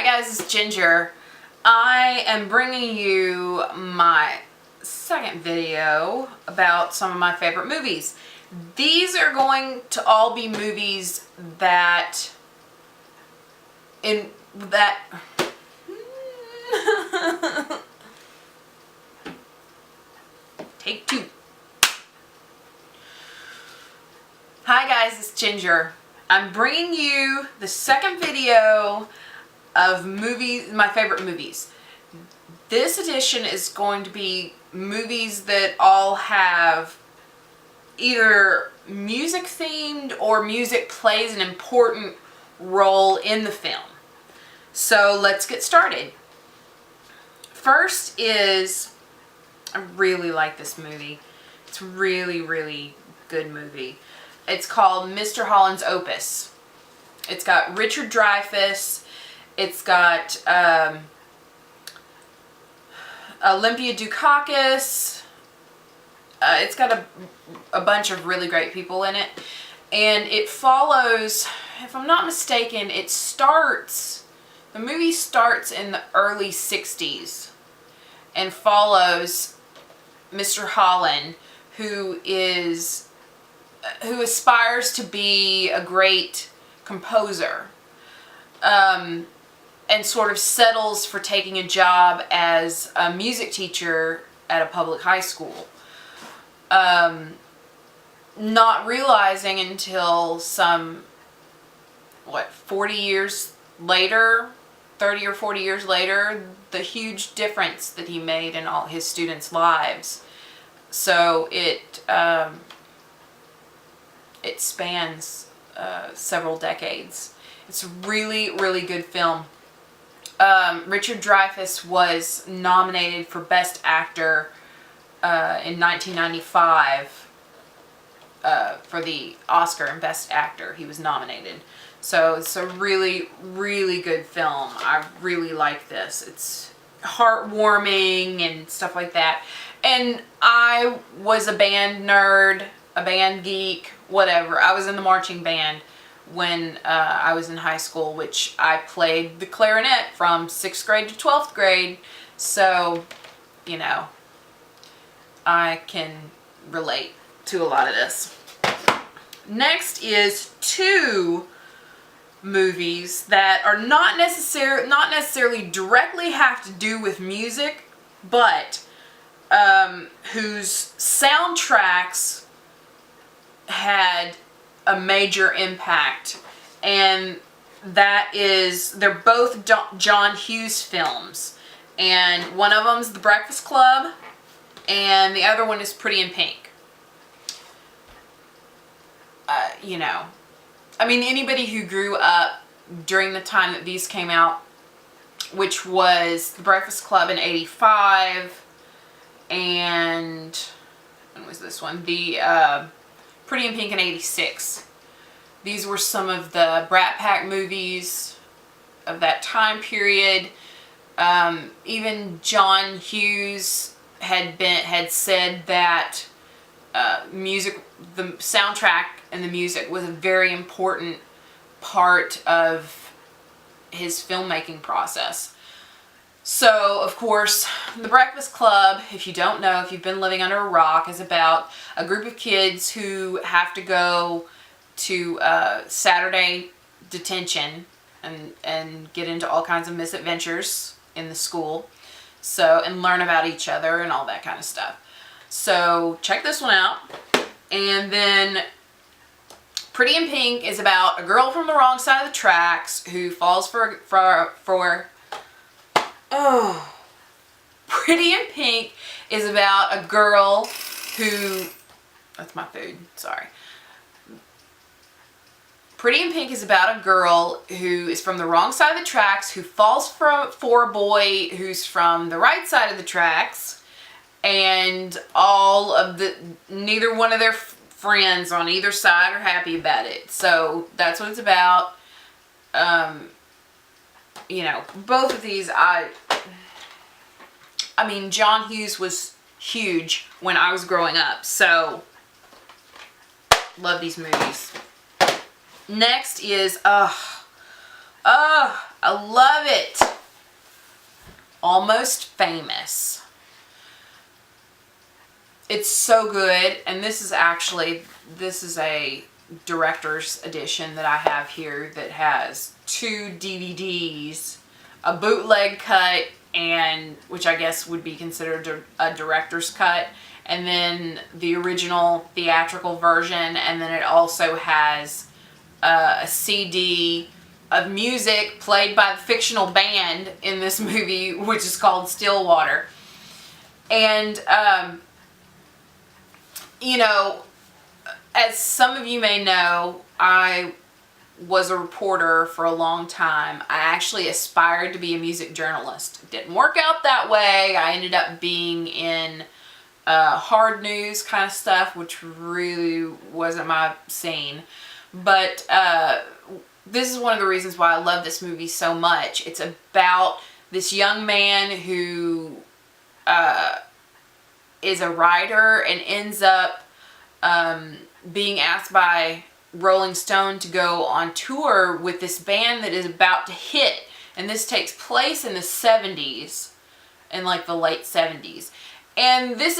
Hi guys, it's Ginger. I am bringing you my second video about some of my favorite movies. These are going to all be movies that Take two. Hi guys, it's Ginger. I'm bringing you the second video of movies, my favorite movies. This edition is going to be movies that all have either music themed or music plays an important role in the film. So let's get started. First is, I really like this movie. It's really good movie. It's called Mr. Holland's Opus. It's got Richard Dreyfuss. It's got Olympia Dukakis. It's got a bunch of really great people in it. And it follows, if I'm not mistaken, the movie starts in the early 60s and follows Mr. Holland, who aspires to be a great composer, and sort of settles for taking a job as a music teacher at a public high school. Not realizing until some, 40 years later, 30 or 40 years later, the huge difference that he made in all his students' lives. So it spans several decades. It's a really good film. Richard Dreyfuss was nominated for Best Actor in 1995 for the Oscar and Best Actor. He was nominated. So it's a really good film. I really like this. It's heartwarming and stuff like that. And I was a band nerd, a band geek, whatever. I was in the marching band when I was in high school, which I played the clarinet from 6th grade to 12th grade. So, you know, I can relate to a lot of this. Next is two movies that are not necessarily directly have to do with music, but whose soundtracks had a major impact, and that is, they're both John Hughes films, and one of them's The Breakfast Club and the other one is Pretty in Pink. You know, I mean, anybody who grew up during the time that these came out, which was The Breakfast Club in '85, and when was this one? The Pretty in Pink in '86. These were some of the Brat Pack movies of that time period. Even John Hughes had said that the soundtrack and the music was a very important part of his filmmaking process. So, of course, The Breakfast Club, if you don't know, if you've been living under a rock, is about a group of kids who have to go to Saturday detention and get into all kinds of misadventures in the school, and learn about each other and all that kind of stuff. So check this one out. And then Pretty in Pink is about a girl from the wrong side of the tracks who falls for Pretty in Pink is about a girl who, that's my food, sorry. Pretty in Pink is about a girl who is from the wrong side of the tracks, who falls for a boy who's from the right side of the tracks, and neither one of their friends on either side are happy about it. So that's what it's about. You know, both of these, I mean, John Hughes was huge when I was growing up, so love these movies. Next is, I I love it. Almost Famous. It's so good, and this is a director's edition that I have here that has 2 DVDs, a bootleg cut, and which I guess would be considered a director's cut, and then the original theatrical version, and then it also has a CD of music played by the fictional band in this movie, which is called Stillwater. And you know, as some of you may know, I was a reporter for a long time. I actually aspired to be a music journalist. It didn't work out that way. I ended up being in hard news kind of stuff, which really wasn't my scene. But this is one of the reasons why I love this movie so much. It's about this young man who is a writer and ends up being asked by Rolling Stone to go on tour with this band that is about to hit. And this takes place in the 70s, in like the late 70s. And this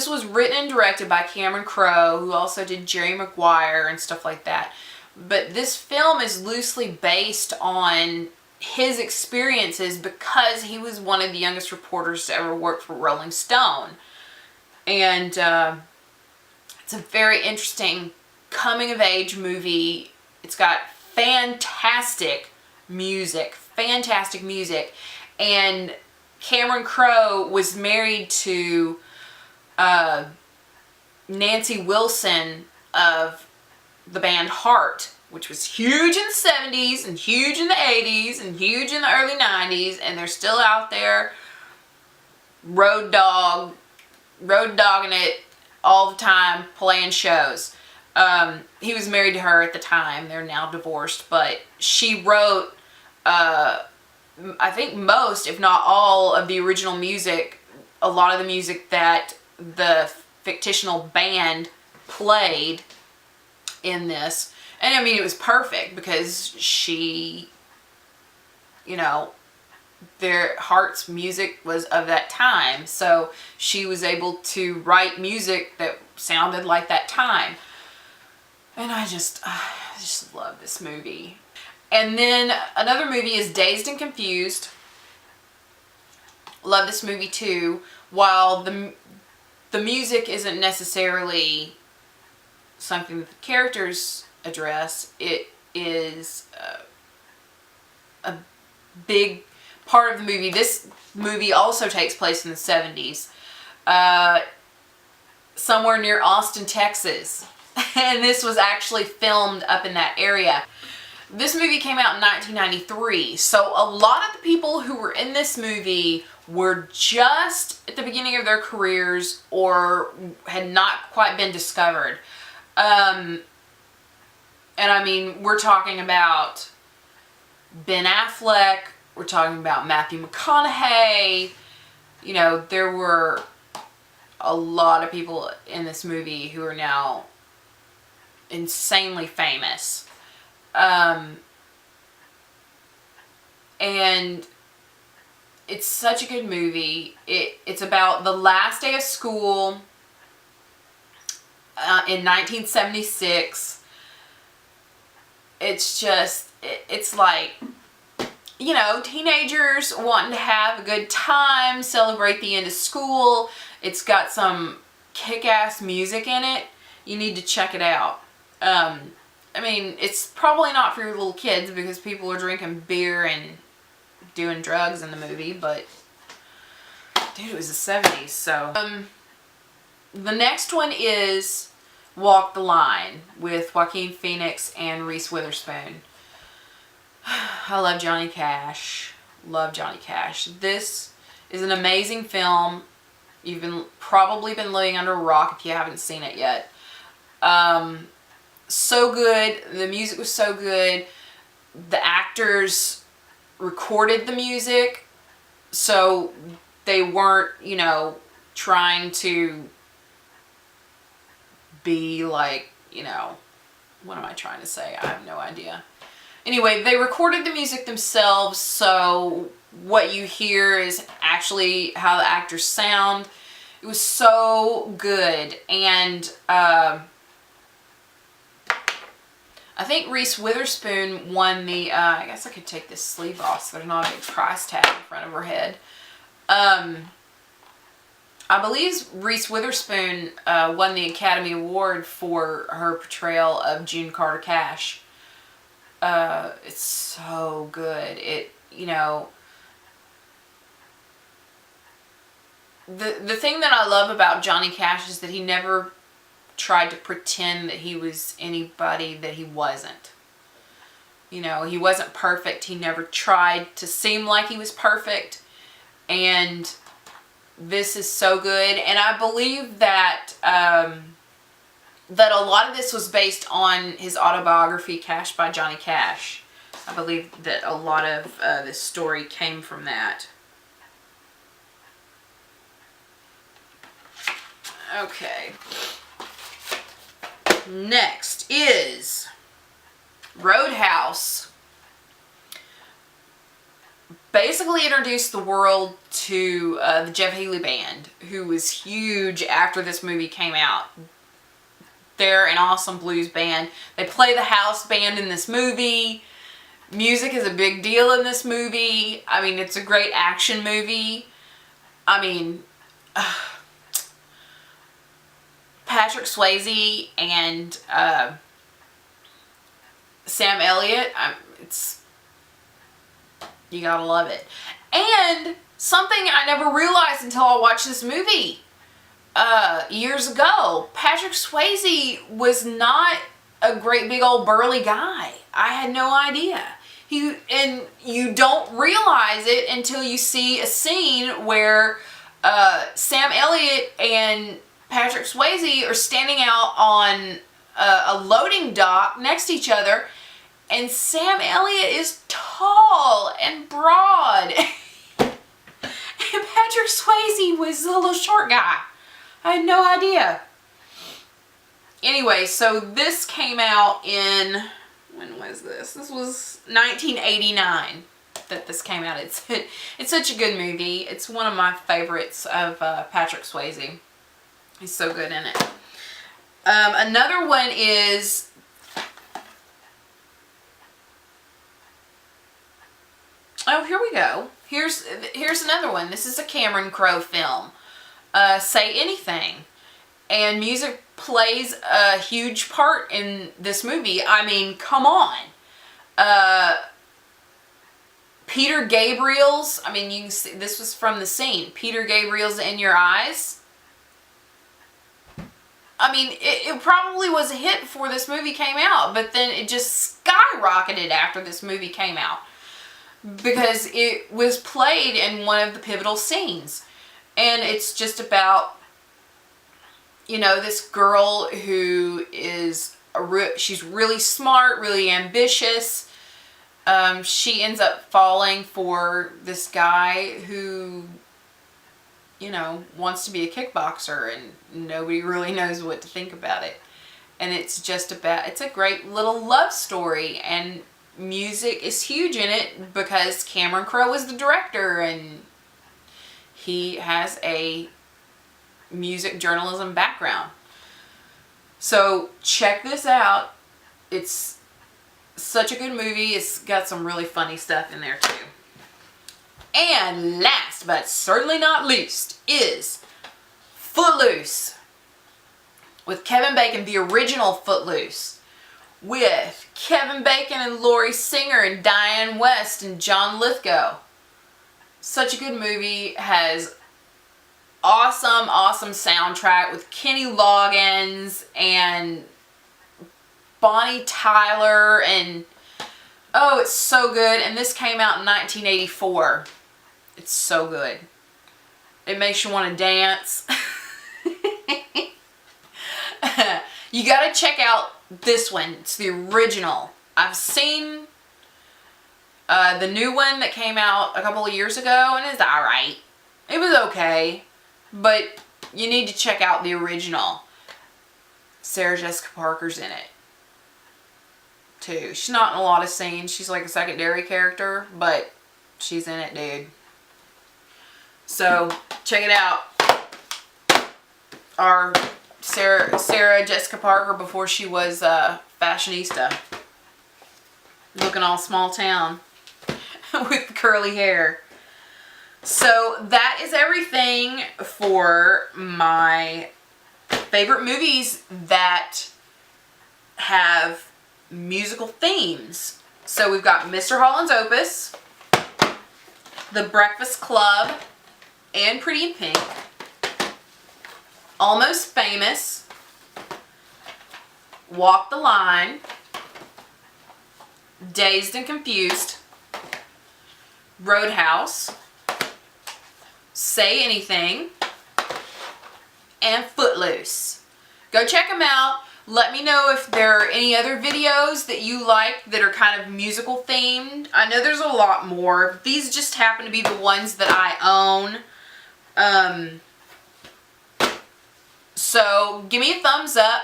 was written and directed by Cameron Crowe, who also did Jerry Maguire and stuff like that. But this film is loosely based on his experiences because he was one of the youngest reporters to ever work for Rolling Stone. And it's a very interesting coming-of-age movie. It's got fantastic music, and Cameron Crowe was married to Nancy Wilson of the band Heart, which was huge in the 70s and huge in the 80s and huge in the early 90s, and they're still out there road dogging it all the time, playing shows. He was married to her at the time. They're now divorced, but she wrote I think most, if not all, of the original music, a lot of the music that the fictional band played in this. And I mean, it was perfect because she, you know, their Heart's music was of that time. So she was able to write music that sounded like that time. And I just love this movie. And then another movie is Dazed and Confused. Love this movie too. While the music isn't necessarily something that the characters address, it is a big part of the movie. This movie also takes place in the 70s. Somewhere near Austin, Texas. And this was actually filmed up in that area. This movie came out in 1993, so a lot of the people who were in this movie were just at the beginning of their careers or had not quite been discovered. And I mean, we're talking about Ben Affleck, we're talking about Matthew McConaughey. You know, there were a lot of people in this movie who are now insanely famous. And it's such a good movie. It's about the last day of school in 1976. It's just, it's like, you know, teenagers wanting to have a good time, celebrate the end of school. It's got some kick-ass music in it. You need to check it out. I mean, it's probably not for your little kids because people are drinking beer and doing drugs in the movie, but dude, it was the 70s, so. The next one is Walk the Line with Joaquin Phoenix and Reese Witherspoon. I love Johnny Cash. Love Johnny Cash. This is an amazing film. You've probably been living under a rock if you haven't seen it yet. So good. The music was so good. The actors recorded the music, so they weren't, you know, trying to be like, you know, what am I trying to say? I have no idea. Anyway, they recorded the music themselves, so what you hear is actually how the actors sound. It was so good. And I think Reese Witherspoon won the, I guess I could take this sleeve off so there's not a big price tag in front of her head. I believe Reese Witherspoon won the Academy Award for her portrayal of June Carter Cash. It's so good. It, you know, the thing that I love about Johnny Cash is that he never tried to pretend that he was anybody that he wasn't. You know, he wasn't perfect. He never tried to seem like he was perfect. And this is so good. And I believe that that a lot of this was based on his autobiography, Cash by Johnny Cash. I believe that a lot of this story came from that. Okay. Next is Roadhouse. Basically introduced the world to the Jeff Healey Band, who was huge after this movie came out. They're an awesome blues band. They play the house band in this movie. Music is a big deal in this movie. I mean, it's a great action movie. I mean, Patrick Swayze and Sam Elliott, you gotta love it. And something I never realized until I watched this movie years ago, Patrick Swayze was not a great big old burly guy. I had no idea. And you don't realize it until you see a scene where Sam Elliott and Patrick Swayze are standing out on a loading dock next to each other, and Sam Elliott is tall and broad, and Patrick Swayze was a little short guy. I had no idea. Anyway, so this came out in, when was this? This was 1989 that this came out. It's such a good movie. It's one of my favorites of Patrick Swayze. He's so good in it. Another one is here we go. Here's another one. This is a Cameron Crowe film. Say Anything. And music plays a huge part in this movie. I mean, come on. Peter Gabriel's, I mean, you can see, this was from The Scene. Peter Gabriel's In Your Eyes. I mean, it probably was a hit before this movie came out, but then it just skyrocketed after this movie came out, because it was played in one of the pivotal scenes. And it's just about, you know, this girl who is, she's really smart, really ambitious. She ends up falling for this guy who, you know, wants to be a kickboxer, and nobody really knows what to think about it. And it's just about, it's a great little love story, and music is huge in it because Cameron Crowe is the director, and he has a music journalism background. So check this out. It's such a good movie. It's got some really funny stuff in there too. And last but certainly not least is Footloose, with Kevin Bacon, the original Footloose, with Kevin Bacon and Laurie Singer and Diane West and John Lithgow. Such a good movie. Has awesome soundtrack with Kenny Loggins and Bonnie Tyler, and oh, it's so good. And this came out in 1984. It's so good. It makes you want to dance. You gotta check out this one. It's the original. I've seen the new one that came out a couple of years ago, and it's alright. It was okay, but you need to check out the original. Sarah Jessica Parker's in it. too. She's not in a lot of scenes. She's like a secondary character, but she's in it, dude. So check it out. Our Sarah Jessica Parker before she was fashionista. Looking all small town with curly hair. So that is everything for my favorite movies that have musical themes. So we've got Mr. Holland's Opus, The Breakfast Club, and Pretty in Pink, Almost Famous, Walk the Line, Dazed and Confused, Roadhouse, Say Anything, and Footloose. Go check them out. Let me know if there are any other videos that you like that are kind of musical themed. I know there's a lot more. These just happen to be the ones that I own. So give me a thumbs up.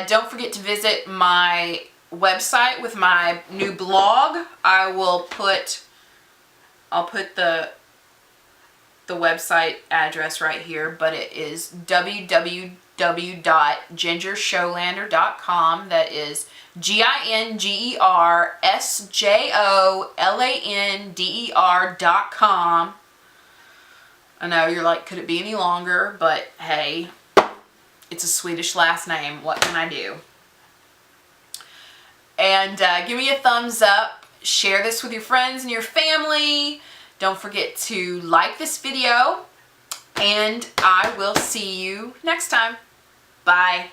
Don't forget to visit my website with my new blog. I'll put the website address right here, but it is www.gingersjolander.com. That is GingerSjolander.com. I know you're like, could it be any longer? But hey, it's a Swedish last name. What can I do? And give me a thumbs up. Share this with your friends and your family. Don't forget to like this video. And I will see you next time. Bye.